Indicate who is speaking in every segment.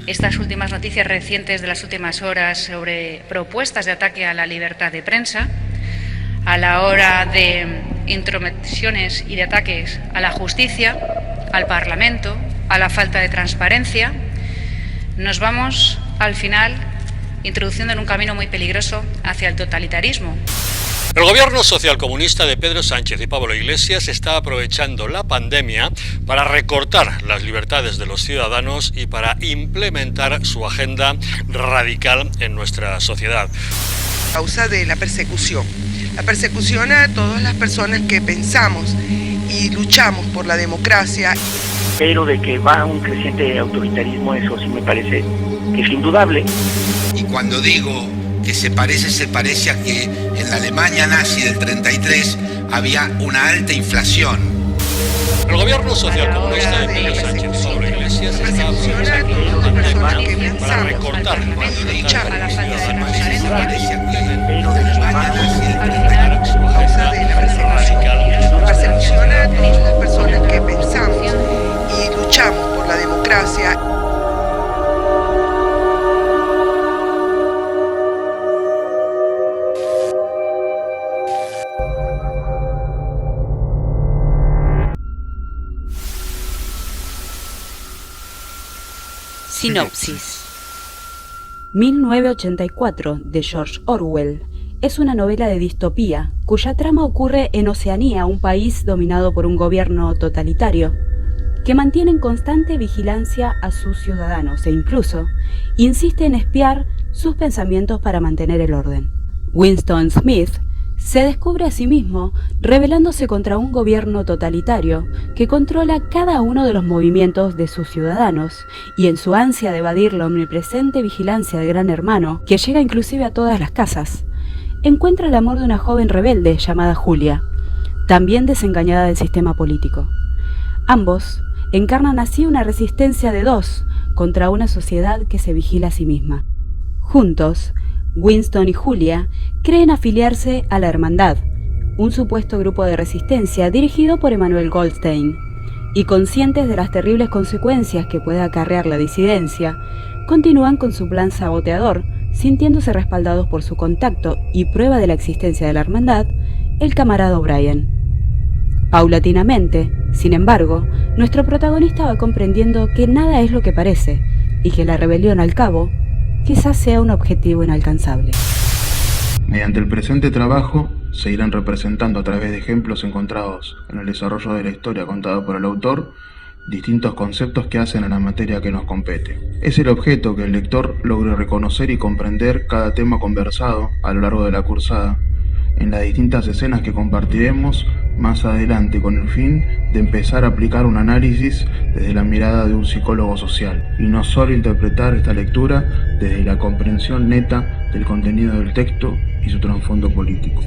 Speaker 1: estas últimas noticias recientes de las últimas horas sobre propuestas de ataque a la libertad de prensa, a la hora de intromisiones y de ataques a la justicia, al Parlamento, a la falta de transparencia, nos vamos, al final, introduciendo en un camino muy peligroso hacia el totalitarismo.
Speaker 2: El gobierno socialcomunista de Pedro Sánchez y Pablo Iglesias está aprovechando la pandemia para recortar las libertades de los ciudadanos y para implementar su agenda radical en nuestra sociedad.
Speaker 3: Causa de la persecución a todas las personas que pensamos y luchamos por la democracia.
Speaker 4: Pero de que va un creciente autoritarismo, eso sí me parece que es indudable.
Speaker 5: Y cuando digo que se parece a que en la Alemania nazi del 33 había una alta inflación.
Speaker 2: El gobierno socialcomunista de Pedro Sánchez y Pablo Iglesias está aprovechando la pandemia para recortar las libertades de los ciudadanos y implementar su agenda radical.
Speaker 3: Persecución a todas las personas que pensamos y luchamos por la democracia.
Speaker 6: Sinopsis. 1984, de George Orwell, es una novela de distopía, cuya trama ocurre en Oceanía, un país dominado por un gobierno totalitario, que mantiene en constante vigilancia a sus ciudadanos e incluso insiste en espiar sus pensamientos para mantener el orden. Winston Smith se descubre a sí mismo rebelándose contra un gobierno totalitario que controla cada uno de los movimientos de sus ciudadanos y en su ansia de evadir la omnipresente vigilancia del Gran Hermano, que llega inclusive a todas las casas, encuentra el amor de una joven rebelde llamada Julia, también desengañada del sistema político. Ambos encarnan así una resistencia de dos contra una sociedad que se vigila a sí misma. Juntos, Winston y Julia creen afiliarse a la Hermandad, un supuesto grupo de resistencia dirigido por Emmanuel Goldstein, y conscientes de las terribles consecuencias que puede acarrear la disidencia, continúan con su plan saboteador, sintiéndose respaldados por su contacto y prueba de la existencia de la Hermandad, el camarada O'Brien. Paulatinamente, sin embargo, nuestro protagonista va comprendiendo que nada es lo que parece y que la rebelión al cabo quizás sea un objetivo inalcanzable.
Speaker 7: Mediante el presente trabajo se irán representando a través de ejemplos encontrados en el desarrollo de la historia contada por el autor distintos conceptos que hacen a la materia que nos compete. Es el objeto que el lector logre reconocer y comprender cada tema conversado a lo largo de la cursada, en las distintas escenas que compartiremos más adelante, con el fin de empezar a aplicar un análisis desde la mirada de un psicólogo social, y no solo interpretar esta lectura desde la comprensión neta del contenido del texto y su trasfondo político.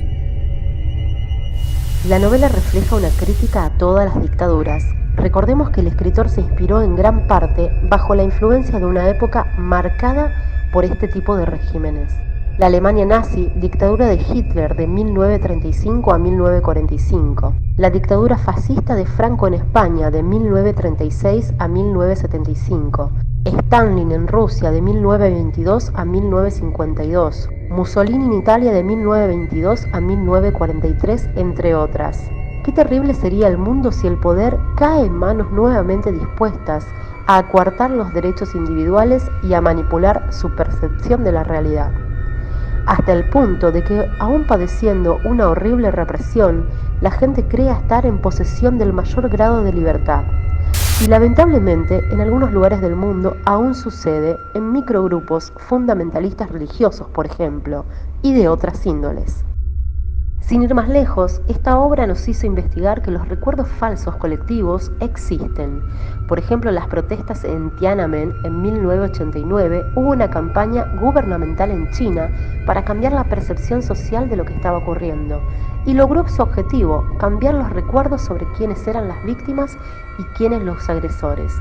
Speaker 8: La novela refleja una crítica a todas las dictaduras. Recordemos que el escritor se inspiró en gran parte bajo la influencia de una época marcada por este tipo de regímenes. La Alemania nazi, dictadura de Hitler de 1935 a 1945. La dictadura fascista de Franco en España de 1936 a 1975. Stalin en Rusia de 1922 a 1952. Mussolini en Italia de 1922 a 1943, entre otras. Qué terrible sería el mundo si el poder cae en manos nuevamente dispuestas a coartar los derechos individuales y a manipular su percepción de la realidad. Hasta el punto de que, aún padeciendo una horrible represión, la gente crea estar en posesión del mayor grado de libertad. Y lamentablemente, en algunos lugares del mundo aún sucede en microgrupos fundamentalistas religiosos, por ejemplo, y de otras índoles. Sin ir más lejos, esta obra nos hizo investigar que los recuerdos falsos colectivos existen. Por ejemplo, las protestas en Tiananmen en 1989 hubo una campaña gubernamental en China para cambiar la percepción social de lo que estaba ocurriendo y logró su objetivo, cambiar los recuerdos sobre quiénes eran las víctimas y quiénes los agresores.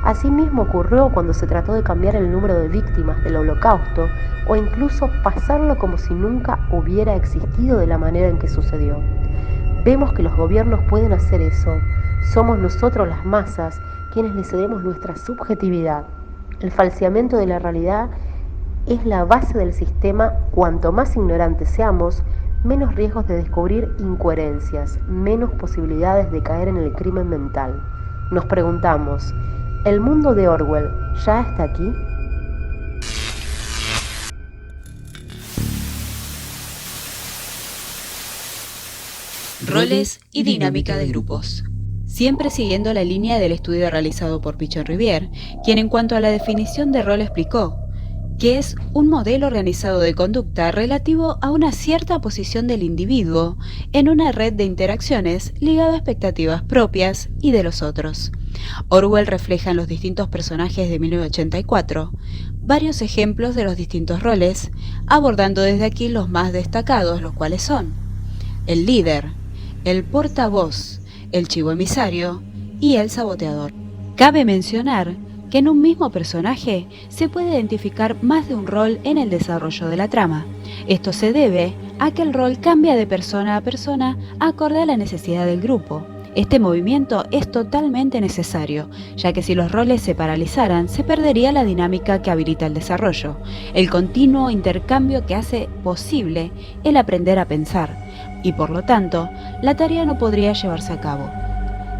Speaker 8: Asimismo ocurrió cuando se trató de cambiar el número de víctimas del Holocausto o incluso pasarlo como si nunca hubiera existido de la manera en que sucedió. Vemos que los gobiernos pueden hacer eso. Somos nosotros las masas quienes le cedemos nuestra subjetividad. El falseamiento de la realidad es la base del sistema. Cuanto más ignorantes seamos, menos riesgos de descubrir incoherencias, menos posibilidades de caer en el crimen mental. Nos preguntamos, ¿el mundo de Orwell ya está aquí?
Speaker 6: Roles y dinámica de grupos. Siempre siguiendo la línea del estudio realizado por Pichon-Rivière, quien en cuanto a la definición de rol explicó que es un modelo organizado de conducta relativo a una cierta posición del individuo en una red de interacciones ligada a expectativas propias y de los otros. Orwell refleja en los distintos personajes de 1984 varios ejemplos de los distintos roles, abordando desde aquí los más destacados, los cuales son el líder, el portavoz, el chivo emisario y el saboteador. Cabe mencionar que en un mismo personaje se puede identificar más de un rol en el desarrollo de la trama. Esto se debe a que el rol cambia de persona a persona acorde a la necesidad del grupo. Este movimiento es totalmente necesario, ya que si los roles se paralizaran, se perdería la dinámica que habilita el desarrollo, el continuo intercambio que hace posible el aprender a pensar, y por lo tanto, la tarea no podría llevarse a cabo.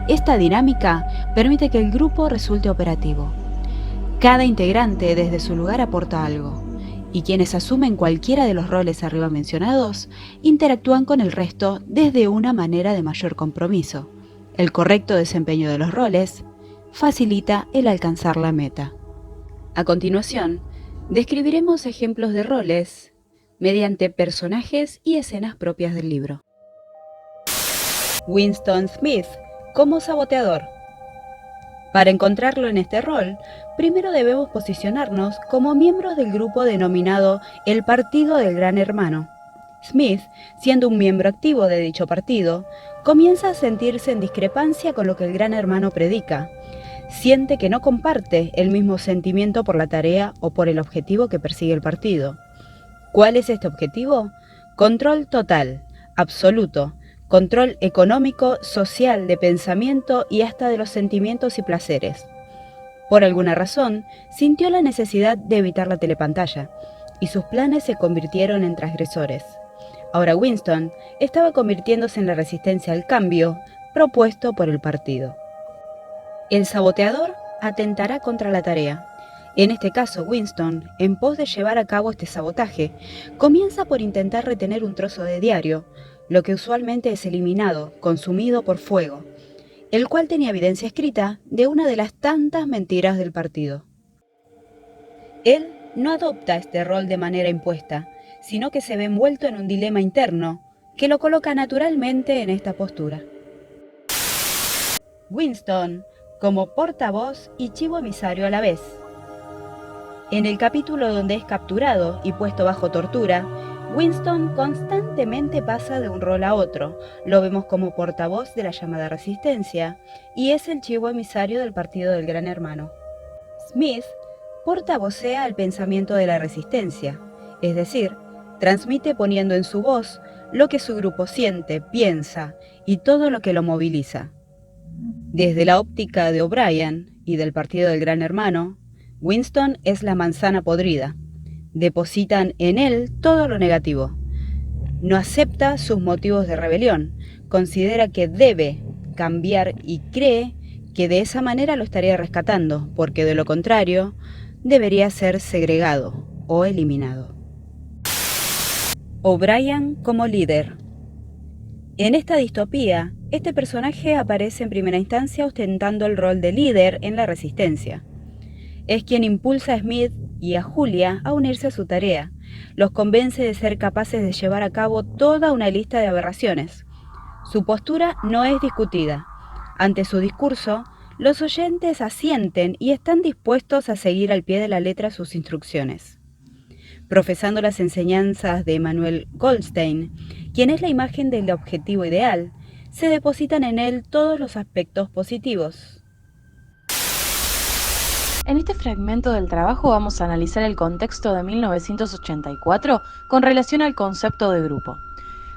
Speaker 6: Esta dinámica permite que el grupo resulte operativo. Cada integrante desde su lugar aporta algo, y quienes asumen cualquiera de los roles arriba mencionados interactúan con el resto desde una manera de mayor compromiso. El correcto desempeño de los roles facilita el alcanzar la meta. A continuación, describiremos ejemplos de roles mediante personajes y escenas propias del libro. Winston Smith como saboteador. Para encontrarlo en este rol, primero debemos posicionarnos como miembros del grupo denominado el Partido del Gran Hermano. Smith, siendo un miembro activo de dicho partido, comienza a sentirse en discrepancia con lo que el Gran Hermano predica. Siente que no comparte el mismo sentimiento por la tarea o por el objetivo que persigue el partido. ¿Cuál es este objetivo? Control total, absoluto, control económico, social, de pensamiento y hasta de los sentimientos y placeres. Por alguna razón, sintió la necesidad de evitar la telepantalla, y sus planes se convirtieron en transgresores. Ahora Winston estaba convirtiéndose en la resistencia al cambio propuesto por el partido. El saboteador atentará contra la tarea. En este caso, Winston, en pos de llevar a cabo este sabotaje, comienza por intentar retener un trozo de diario, lo que usualmente es eliminado, consumido por fuego, el cual tenía evidencia escrita de una de las tantas mentiras del partido. Él no adopta este rol de manera impuesta, sino que se ve envuelto en un dilema interno que lo coloca naturalmente en esta postura. Winston, como portavoz y chivo emisario a la vez. En el capítulo donde es capturado y puesto bajo tortura, Winston constantemente pasa de un rol a otro. Lo vemos como portavoz de la llamada resistencia y es el chivo emisario del Partido del Gran Hermano. Smith portavocea el pensamiento de la resistencia, es decir, transmite poniendo en su voz lo que su grupo siente, piensa y todo lo que lo moviliza. Desde la óptica de O'Brien y del Partido del Gran Hermano, Winston es la manzana podrida. Depositan en él todo lo negativo. No acepta sus motivos de rebelión, considera que debe cambiar y cree que de esa manera lo estaría rescatando, porque de lo contrario debería ser segregado o eliminado. O'Brien como líder. En esta distopía, este personaje aparece en primera instancia ostentando el rol de líder en la resistencia. Es quien impulsa a Smith y a Julia a unirse a su tarea. Los convence de ser capaces de llevar a cabo toda una lista de aberraciones. Su postura no es discutida. Ante su discurso, los oyentes asienten y están dispuestos a seguir al pie de la letra sus instrucciones. Profesando las enseñanzas de Emmanuel Goldstein, quien es la imagen del objetivo ideal, se depositan en él todos los aspectos positivos.
Speaker 9: En este fragmento del trabajo vamos a analizar el contexto de 1984 con relación al concepto de grupo,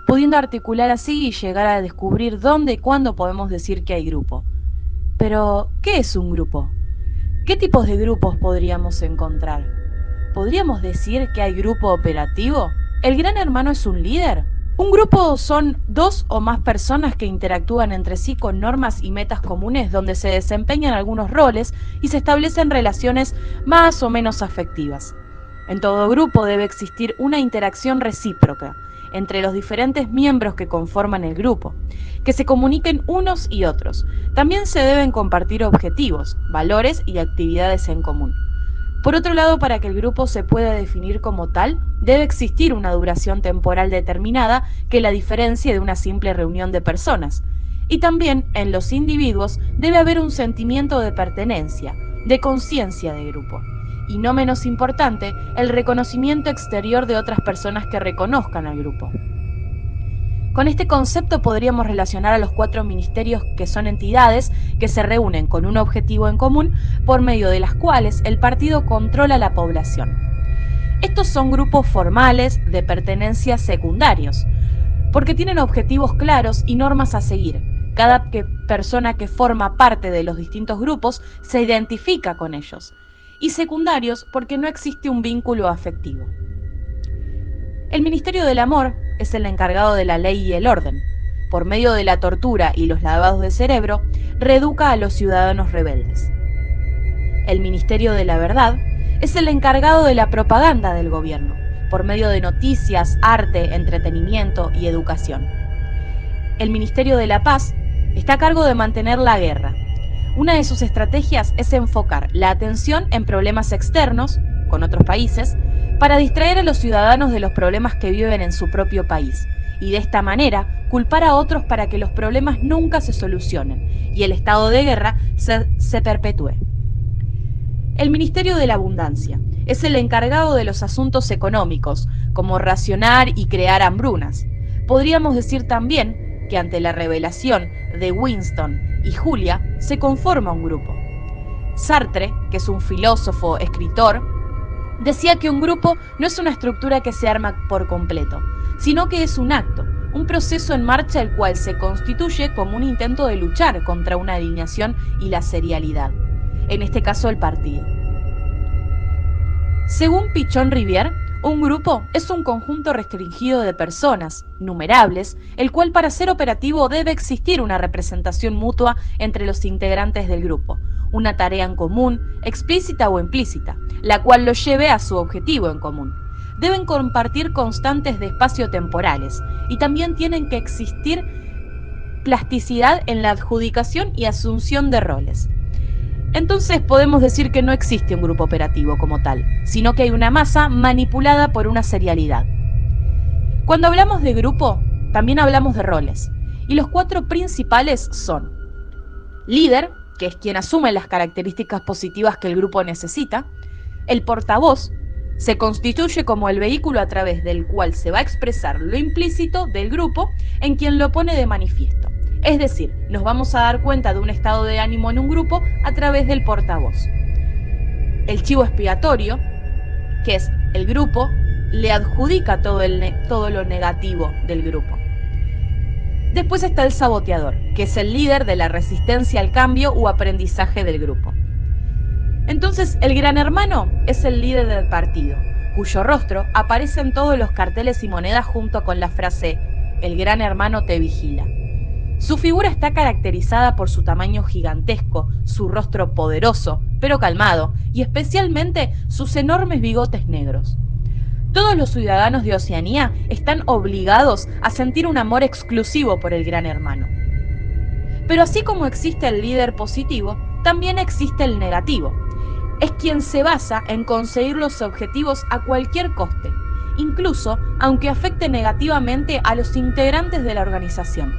Speaker 9: pudiendo articular así y llegar a descubrir dónde y cuándo podemos decir que hay grupo. Pero, ¿qué es un grupo? ¿Qué tipos de grupos podríamos encontrar? ¿Podríamos decir que hay grupo operativo? ¿El Gran Hermano es un líder? Un grupo son 2 o más personas que interactúan entre sí con normas y metas comunes donde se desempeñan algunos roles y se establecen relaciones más o menos afectivas. En todo grupo debe existir una interacción recíproca entre los diferentes miembros que conforman el grupo, que se comuniquen unos y otros. También se deben compartir objetivos, valores y actividades en común. Por otro lado, para que el grupo se pueda definir como tal, debe existir una duración temporal determinada que la diferencie de una simple reunión de personas. Y también, en los individuos, debe haber un sentimiento de pertenencia, de conciencia de grupo. Y no menos importante, el reconocimiento exterior de otras personas que reconozcan al grupo. Con este concepto podríamos relacionar a los 4 ministerios, que son entidades que se reúnen con un objetivo en común por medio de las cuales el partido controla la población. Estos son grupos formales de pertenencia secundarios, porque tienen objetivos claros y normas a seguir. Cada persona que forma parte de los distintos grupos se identifica con ellos. Y secundarios porque no existe un vínculo afectivo. El Ministerio del Amor es el encargado de la ley y el orden. Por medio de la tortura y los lavados de cerebro, reeduca a los ciudadanos rebeldes. El Ministerio de la Verdad es el encargado de la propaganda del gobierno, por medio de noticias, arte, entretenimiento y educación. El Ministerio de la Paz está a cargo de mantener la guerra. Una de sus estrategias es enfocar la atención en problemas externos, con otros países, para distraer a los ciudadanos de los problemas que viven en su propio país, y de esta manera culpar a otros para que los problemas nunca se solucionen y el estado de guerra se perpetúe. El Ministerio de la Abundancia es el encargado de los asuntos económicos, como racionar y crear hambrunas. Podríamos decir también que ante la revelación de Winston y Julia se conforma un grupo. Sartre, que es un filósofo, escritor, decía que un grupo no es una estructura que se arma por completo, sino que es un acto, un proceso en marcha el cual se constituye como un intento de luchar contra una alineación y la serialidad, en este caso el partido. Según Pichon-Rivière, un grupo es un conjunto restringido de personas, numerables, el cual para ser operativo debe existir una representación mutua entre los integrantes del grupo, una tarea en común, explícita o implícita, la cual los lleve a su objetivo en común. Deben compartir constantes de espacio-temporales y también tienen que existir plasticidad en la adjudicación y asunción de roles. Entonces podemos decir que no existe un grupo operativo como tal, sino que hay una masa manipulada por una serialidad. Cuando hablamos de grupo, también hablamos de roles, y los 4 principales son: líder, que es quien asume las características positivas que el grupo necesita; el portavoz, se constituye como el vehículo a través del cual se va a expresar lo implícito del grupo en quien lo pone de manifiesto. Es decir, nos vamos a dar cuenta de un estado de ánimo en un grupo a través del portavoz. El chivo expiatorio, que es el grupo, le adjudica todo lo negativo del grupo. Después está el saboteador, que es el líder de la resistencia al cambio o aprendizaje del grupo. Entonces, el Gran Hermano es el líder del partido, cuyo rostro aparece en todos los carteles y monedas junto con la frase "El Gran Hermano te vigila". Su figura está caracterizada por su tamaño gigantesco, su rostro poderoso, pero calmado, y especialmente sus enormes bigotes negros. Todos los ciudadanos de Oceanía están obligados a sentir un amor exclusivo por el Gran Hermano. Pero así como existe el líder positivo, también existe el negativo. Es quien se basa en conseguir los objetivos a cualquier coste, incluso aunque afecte negativamente a los integrantes de la organización.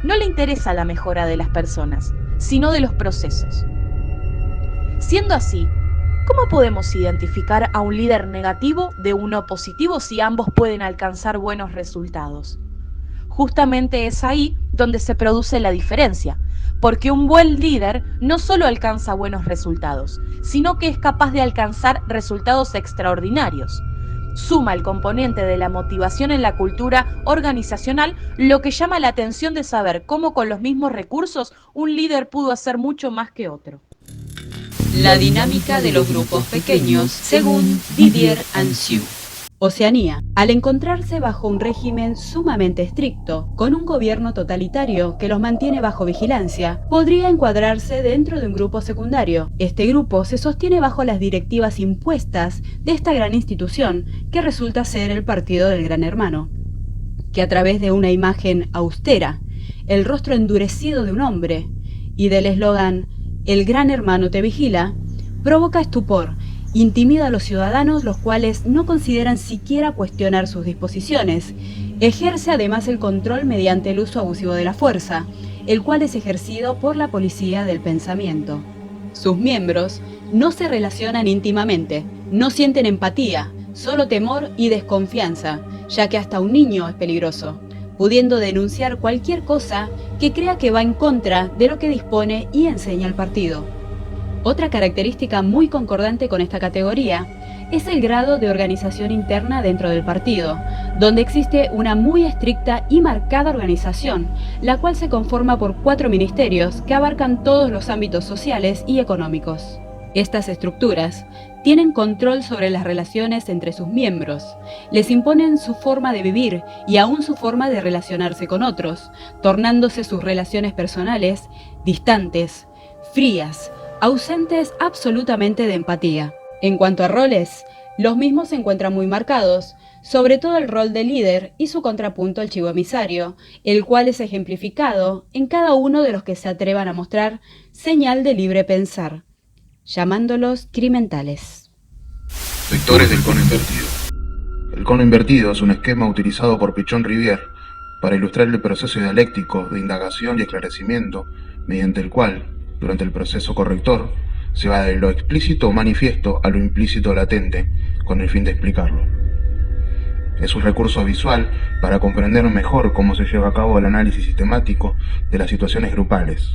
Speaker 9: No le interesa la mejora de las personas, sino de los procesos. Siendo así, ¿cómo podemos identificar a un líder negativo de uno positivo si ambos pueden alcanzar buenos resultados? Justamente es ahí donde se produce la diferencia, porque un buen líder no solo alcanza buenos resultados, sino que es capaz de alcanzar resultados extraordinarios. Suma el componente de la motivación en la cultura organizacional, lo que llama la atención de saber cómo con los mismos recursos un líder pudo hacer mucho más que otro.
Speaker 6: La dinámica de los grupos pequeños según Didier Ansiu. Oceanía, al encontrarse bajo un régimen sumamente estricto, con un gobierno totalitario que los mantiene bajo vigilancia, podría encuadrarse dentro de un grupo secundario. Este grupo se sostiene bajo las directivas impuestas de esta gran institución que resulta ser el Partido del Gran Hermano, que a través de una imagen austera, el rostro endurecido de un hombre y del eslogan "El Gran Hermano te vigila", provoca estupor, intimida a los ciudadanos, los cuales no consideran siquiera cuestionar sus disposiciones. Ejerce además el control mediante el uso abusivo de la fuerza, el cual es ejercido por la policía del pensamiento. Sus miembros no se relacionan íntimamente, no sienten empatía, solo temor y desconfianza, ya que hasta un niño es peligroso, pudiendo denunciar cualquier cosa que crea que va en contra de lo que dispone y enseña el partido. Otra característica muy concordante con esta categoría es el grado de organización interna dentro del partido, donde existe una muy estricta y marcada organización, la cual se conforma por 4 ministerios que abarcan todos los ámbitos sociales y económicos. Estas estructuras tienen control sobre las relaciones entre sus miembros, les imponen su forma de vivir y aún su forma de relacionarse con otros, tornándose sus relaciones personales distantes, frías, ausentes absolutamente de empatía. En cuanto a roles, los mismos se encuentran muy marcados, sobre todo el rol de líder y su contrapunto al chivo emisario, el cual es ejemplificado en cada uno de los que se atrevan a mostrar señal de libre pensar, llamándolos crimentales.
Speaker 7: Vectores del cono invertido. El cono invertido es un esquema utilizado por Pichon-Rivière para ilustrar el proceso dialéctico de indagación y esclarecimiento, mediante el cual, durante el proceso corrector, se va de lo explícito o manifiesto a lo implícito o latente, con el fin de explicarlo. Es un recurso visual para comprender mejor cómo se lleva a cabo el análisis sistemático de las situaciones grupales,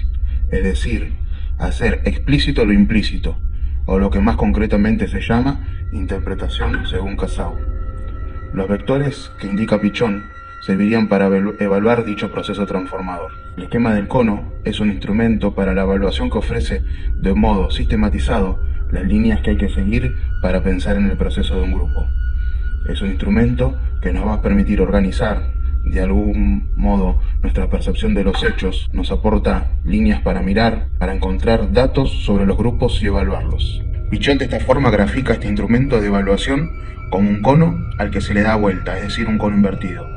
Speaker 7: es decir, hacer explícito lo implícito, o lo que más concretamente se llama interpretación según Casau. Los vectores que indica Pichon servirían para evaluar dicho proceso transformador. El esquema del cono es un instrumento para la evaluación que ofrece de modo sistematizado las líneas que hay que seguir para pensar en el proceso de un grupo. Es un instrumento que nos va a permitir organizar de algún modo nuestra percepción de los hechos, nos aporta líneas para mirar, para encontrar datos sobre los grupos y evaluarlos. Pichon de esta forma grafica este instrumento de evaluación como un cono al que se le da vuelta, es decir, un cono invertido,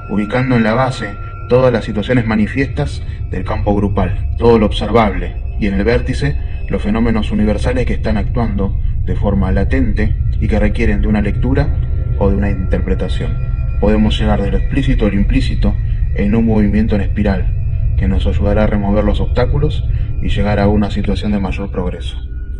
Speaker 7: ubicando en la base todas las situaciones manifiestas del campo grupal, todo lo observable, y en el vértice los fenómenos universales que están actuando de forma latente y que requieren de una lectura o de una interpretación. Podemos llegar de lo explícito a lo implícito en un movimiento en espiral que nos ayudará a remover los obstáculos y llegar a una situación de mayor progreso.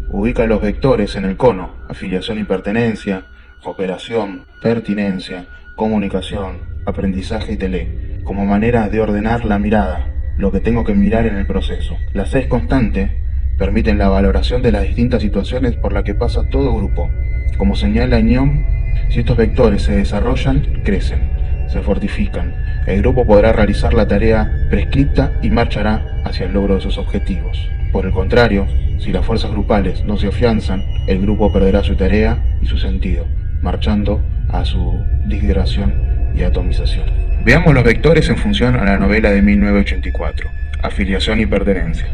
Speaker 7: Ubica los vectores en el cono: afiliación y pertenencia, cooperación, pertinencia, comunicación, aprendizaje y tele, como manera de ordenar la mirada, lo que tengo que mirar en el proceso. Las 6 constantes permiten la valoración de las distintas situaciones por las que pasa todo grupo. Como señala Ignon, si estos vectores se desarrollan, crecen, se fortifican. El grupo podrá realizar la tarea prescripta y marchará hacia el logro de sus objetivos. Por el contrario, si las fuerzas grupales no se afianzan, el grupo perderá su tarea y su sentido, marchando a su disgregación y atomización. Veamos los vectores en función a la novela de 1984, Afiliación y pertenencia.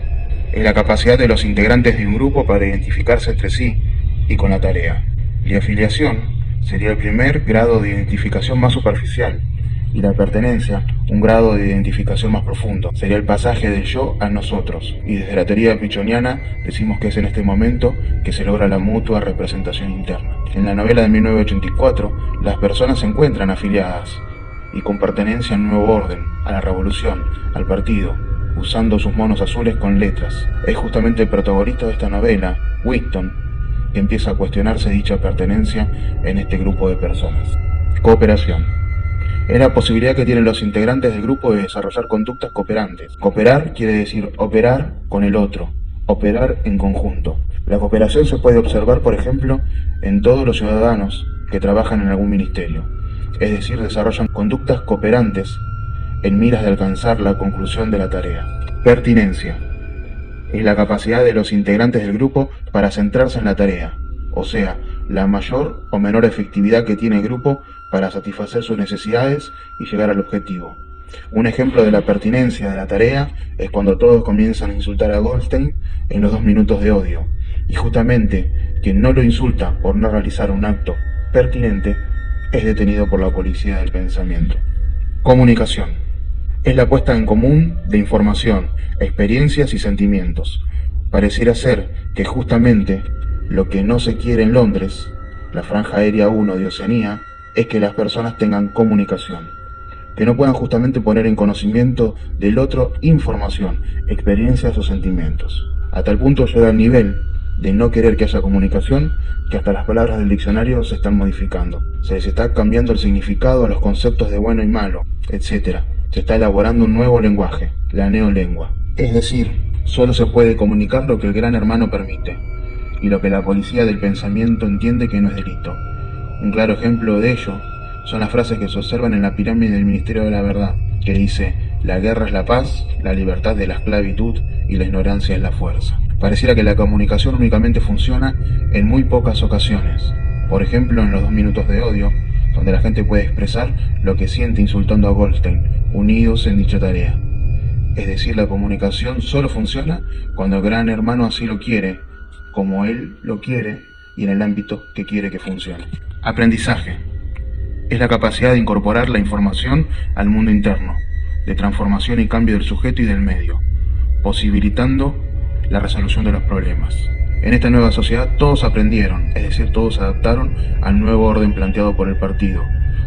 Speaker 7: Es la capacidad de los integrantes de un grupo para identificarse entre sí y con la tarea. La afiliación sería el primer grado de identificación más superficial, y la pertenencia un grado de identificación más profundo. Sería el pasaje del yo al nosotros, y desde la teoría pichoniana decimos que es en este momento que se logra la mutua representación interna. En la novela de 1984, las personas se encuentran afiliadas y con pertenencia a un nuevo orden, a la revolución, al partido, usando sus monos azules con letras. Es justamente el protagonista de esta novela, Winston, que empieza a cuestionarse dicha pertenencia en este grupo de personas. Cooperación. Es la posibilidad que tienen los integrantes del grupo de desarrollar conductas cooperantes. Cooperar quiere decir operar con el otro, operar en conjunto. La cooperación se puede observar, por ejemplo, en todos los ciudadanos que trabajan en algún ministerio, es decir, desarrollan conductas cooperantes en miras de alcanzar la conclusión de la tarea. Pertinencia. es la capacidad de los integrantes del grupo para centrarse en la tarea, o sea, la mayor o menor efectividad que tiene el grupo para satisfacer sus necesidades y llegar al objetivo. Un ejemplo de la pertinencia de la tarea es cuando todos comienzan a insultar a Goldstein en los 2 minutos de odio, y justamente quien no lo insulta por no realizar un acto pertinente es detenido por la policía del pensamiento. Comunicación. Es la puesta en común de información, experiencias y sentimientos. Pareciera ser que justamente lo que no se quiere en Londres, la franja aérea 1 de Oceanía, es que las personas tengan comunicación, que no puedan justamente poner en conocimiento del otro información, experiencias o sentimientos. A tal punto llega al nivel de no querer que haya comunicación, que hasta las palabras del diccionario se están modificando. Se les está cambiando el significado a los conceptos de bueno y malo, etc. Se está elaborando un nuevo lenguaje, la neolengua. Es decir, solo se puede comunicar lo que el Gran Hermano permite, y lo que la policía del pensamiento entiende que no es delito. Un claro ejemplo de ello son las frases que se observan en la pirámide del Ministerio de la Verdad, que dice: la guerra es la paz, la libertad es la esclavitud y la ignorancia es la fuerza. Pareciera que la comunicación únicamente funciona en muy pocas ocasiones. Por ejemplo, en los 2 minutos de odio, donde la gente puede expresar lo que siente insultando a Goldstein, unidos en dicha tarea. Es decir, la comunicación solo funciona cuando el Gran Hermano así lo quiere, como él lo quiere y en el ámbito que quiere que funcione. Aprendizaje. Es la capacidad de incorporar la información al mundo interno, de transformación y cambio del sujeto y del medio, posibilitando la resolución de los problemas. En esta nueva sociedad todos aprendieron, es decir, todos se adaptaron al nuevo orden planteado por el partido,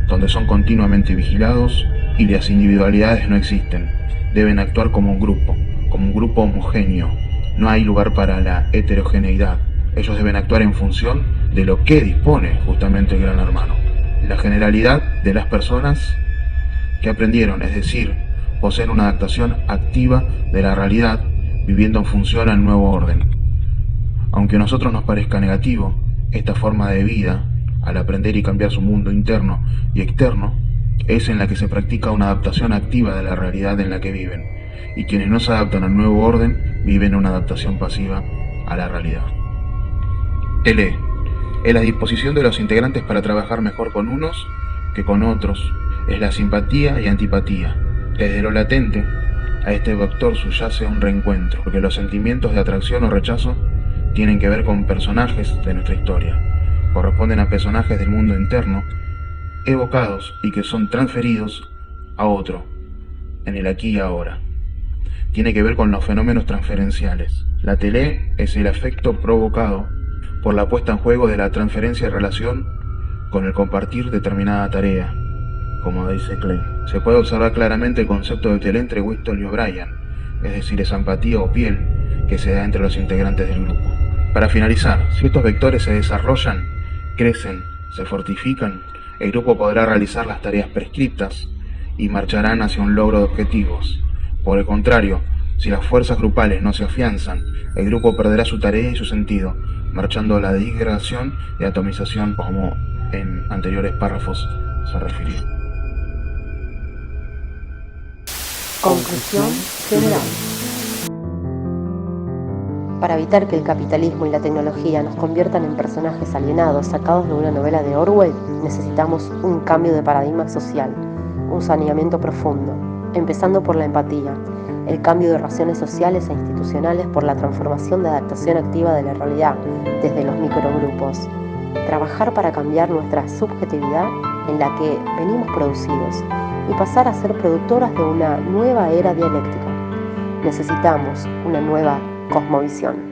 Speaker 7: donde son continuamente vigilados y las individualidades no existen. Deben actuar como un grupo homogéneo. No hay lugar para la heterogeneidad. Ellos deben actuar en función de lo que dispone justamente el Gran Hermano. La generalidad de las personas que aprendieron, es decir, poseen una adaptación activa de la realidad, viviendo en función al nuevo orden. Aunque a nosotros nos parezca negativo, esta forma de vida, al aprender y cambiar su mundo interno y externo, es en la que se practica una adaptación activa de la realidad en la que viven, y quienes no se adaptan al nuevo orden viven una adaptación pasiva a la realidad. TLE es la disposición de los integrantes para trabajar mejor con unos que con otros, es la simpatía y antipatía. Desde lo latente, a este vector subyace un reencuentro, porque los sentimientos de atracción o rechazo tienen que ver con personajes de nuestra historia, corresponden a personajes del mundo interno, evocados y que son transferidos a otro, en el aquí y ahora. Tiene que ver con los fenómenos transferenciales. La TLE es el afecto provocado por la puesta en juego de la transferencia de relación con el compartir determinada tarea, como dice Clay. Se puede observar claramente el concepto de TLE entre Whittle y O'Brien, es decir, esa empatía o piel que se da entre los integrantes del grupo. Para finalizar, si estos vectores se desarrollan, crecen, se fortifican, el grupo podrá realizar las tareas prescriptas y marcharán hacia un logro de objetivos. Por el contrario, si las fuerzas grupales no se afianzan, el grupo perderá su tarea y su sentido, marchando a la disgregación y atomización, como en anteriores párrafos se refirió.
Speaker 8: Conclusión general. Para evitar que el capitalismo y la tecnología nos conviertan en personajes alienados sacados de una novela de Orwell, necesitamos un cambio de paradigma social, un saneamiento profundo, empezando por la empatía, el cambio de relaciones sociales e institucionales por la transformación de adaptación activa de la realidad desde los microgrupos, trabajar para cambiar nuestra subjetividad en la que venimos producidos y pasar a ser productoras de una nueva era dialéctica. Necesitamos una nueva cosmovisión.